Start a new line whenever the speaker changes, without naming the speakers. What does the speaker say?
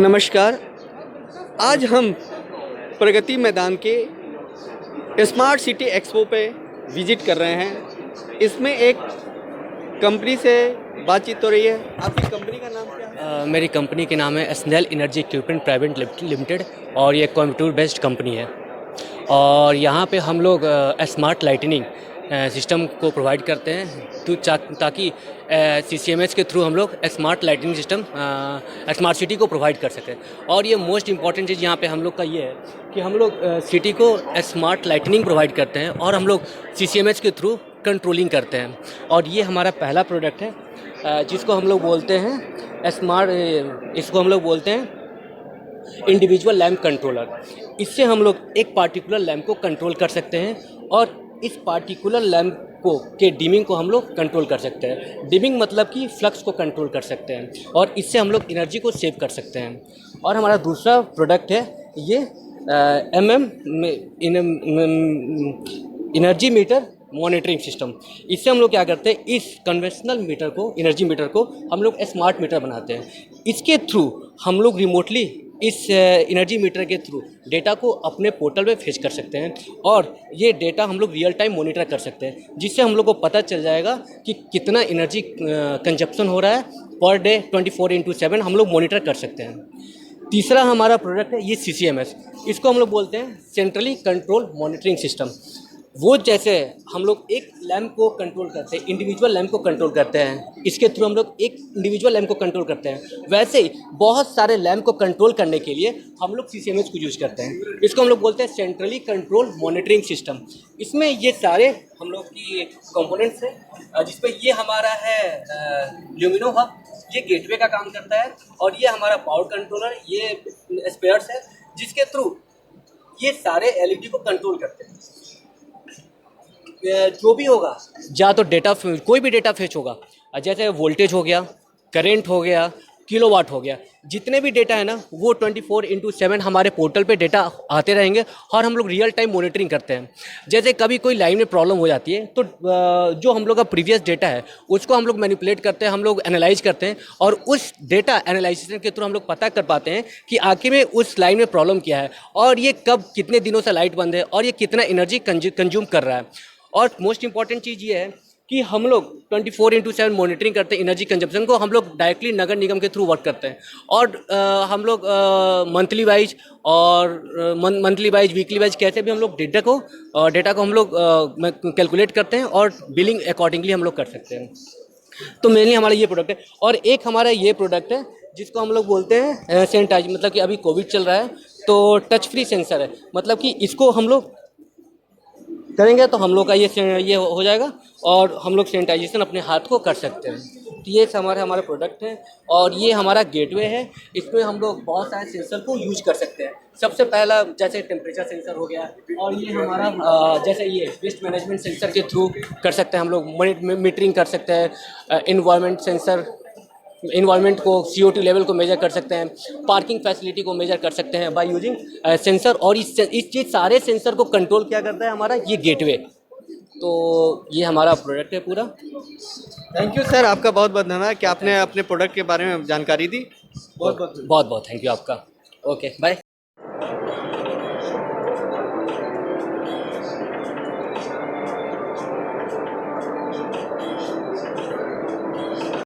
नमस्कार। आज हम प्रगति मैदान के स्मार्ट सिटी एक्सपो पे विज़िट कर रहे हैं। इसमें एक कंपनी से बातचीत हो रही है। आपकी कंपनी का नाम क्या है?
मेरी कंपनी के नाम है एसनेल एनर्जी इक्विपमेंट प्राइवेट लिमिटेड और ये कोयम्बटूर बेस्ड कंपनी है। और यहाँ पे हम लोग स्मार्ट लाइटनिंग सिस्टम को प्रोवाइड करते हैं ताकि सीसीएमएस के थ्रू हम लोग smart lightning system smart city को प्रोवाइड कर सकें। और ये मोस्ट इम्पॉर्टेंट चीज़ यहाँ पे हम लोग का ये है कि हम लोग सिटी को स्मार्ट लाइटनिंग प्रोवाइड करते हैं और हम लोग सीसीएमएस के थ्रू कंट्रोलिंग करते हैं। और ये हमारा पहला प्रोडक्ट है जिसको हम लोग बोलते हैं इसको हम लोग बोलते हैं इंडिविजुअल लैम्प कंट्रोलर। इससे हम लोग एक पार्टिकुलर लैम्प को कंट्रोल कर सकते हैं और इस पार्टिकुलर लैम्प के डिमिंग को हम लोग कंट्रोल कर सकते हैं। डिमिंग मतलब कि फ्लक्स को कंट्रोल कर सकते हैं और इससे हम लोग एनर्जी को सेव कर सकते हैं। और हमारा दूसरा प्रोडक्ट है ये एनर्जी मीटर मॉनिटरिंग सिस्टम। इससे हम लोग क्या करते हैं, इस कन्वेंशनल मीटर को, एनर्जी मीटर को हम लोग स्मार्ट मीटर बनाते हैं। इसके थ्रू हम लोग रिमोटली इस एनर्जी मीटर के थ्रू डेटा को अपने पोर्टल पे फेच कर सकते हैं और ये डेटा हम लोग रियल टाइम मॉनिटर कर सकते हैं, जिससे हम लोग को पता चल जाएगा कि कितना एनर्जी कंजप्शन हो रहा है पर डे 24/7 हम लोग मॉनिटर कर सकते हैं। तीसरा हमारा प्रोडक्ट है ये सीसीएमएस। इसको हम लोग बोलते हैं सेंट्रली कंट्रोल मॉनिटरिंग सिस्टम। वो जैसे हम लोग एक लैम्प को कंट्रोल करते हैं, इंडिविजुअल लैम्प को कंट्रोल करते हैं, इसके थ्रू हम लोग एक इंडिविजुअल लैम्प को कंट्रोल करते हैं, वैसे ही बहुत सारे लैम्प को कंट्रोल करने के लिए हम लोग सीसीएमएस को यूज़ करते हैं। इसको हम लोग बोलते हैं सेंट्रली कंट्रोल मॉनिटरिंग सिस्टम। इसमें ये सारे हम लोग की कंपोनेंट्स हैं, जिसमें ये हमारा है ल्यूमिनो हब, ये गेटवे का काम करता है, और ये हमारा पावर कंट्रोलर, ये स्पेयर्स है जिसके थ्रू ये सारे एलईडी को कंट्रोल करते हैं। जो भी होगा, या तो डेटा, कोई भी डेटा फेच होगा, जैसे वोल्टेज हो गया, करंट हो गया, किलोवाट हो गया, जितने भी डेटा है ना वो 24/7 हमारे पोर्टल पे डेटा आते रहेंगे और हम लोग रियल टाइम मॉनिटरिंग करते हैं। जैसे कभी कोई लाइन में प्रॉब्लम हो जाती है तो जो हम लोग का प्रीवियस डेटा है उसको हम लोग मैनिपुलेट करते हैं, हम लोग एनालाइज करते हैं और उस डेटा एनालिसिस के थ्रू हम लोग पता कर पाते हैं कि आखिर में उस लाइन में प्रॉब्लम क्या है और ये कब कितने दिनों से लाइट बंद है और ये कितना एनर्जी कंज्यूम कर रहा है। और मोस्ट इंपॉर्टेंट चीज़ ये है कि हम लोग 24/7 मॉनिटरिंग करते हैं। एनर्जी कंजप्शन को हम लोग डायरेक्टली नगर निगम के थ्रू वर्क करते हैं और हम लोग मंथली वाइज वीकली वाइज कैसे भी हम लोग डेटा को हम लोग कैलकुलेट करते हैं और बिलिंग अकॉर्डिंगली हम लोग कर सकते हैं। तो मेनली हमारा ये प्रोडक्ट है। और एक हमारा ये प्रोडक्ट है जिसको हम लोग बोलते हैं सैनिटाइज, मतलब कि अभी कोविड चल रहा है तो टच फ्री सेंसर है, मतलब कि इसको हम लोग करेंगे तो हम लोग का ये हो जाएगा और हम लोग सैनिटाइजेशन अपने हाथ को कर सकते हैं। तो ये हमारे प्रोडक्ट हैं और ये हमारा गेटवे है। इसमें हम लोग बहुत सारे सेंसर को यूज कर सकते हैं। सबसे पहला जैसे टेम्परेचर सेंसर हो गया, और ये हमारा जैसे ये वेस्ट मैनेजमेंट सेंसर के थ्रू कर सकते हैं, हम लोग मीटरिंग कर सकते हैं। इन्वायरमेंट सेंसर, इन्वायरमेंट को CO2 लेवल को मेजर कर सकते हैं, पार्किंग फैसिलिटी को मेजर कर सकते हैं बाय यूजिंग सेंसर। और इस चीज़ सारे सेंसर को कंट्रोल क्या करता है हमारा ये गेटवे। तो ये हमारा प्रोडक्ट है पूरा।
थैंक यू सर, आपका बहुत बहुत धन्यवाद कि आपने अपने प्रोडक्ट के बारे में जानकारी दी। बहुत बहुत
थैंक यू आपका। Okay bye.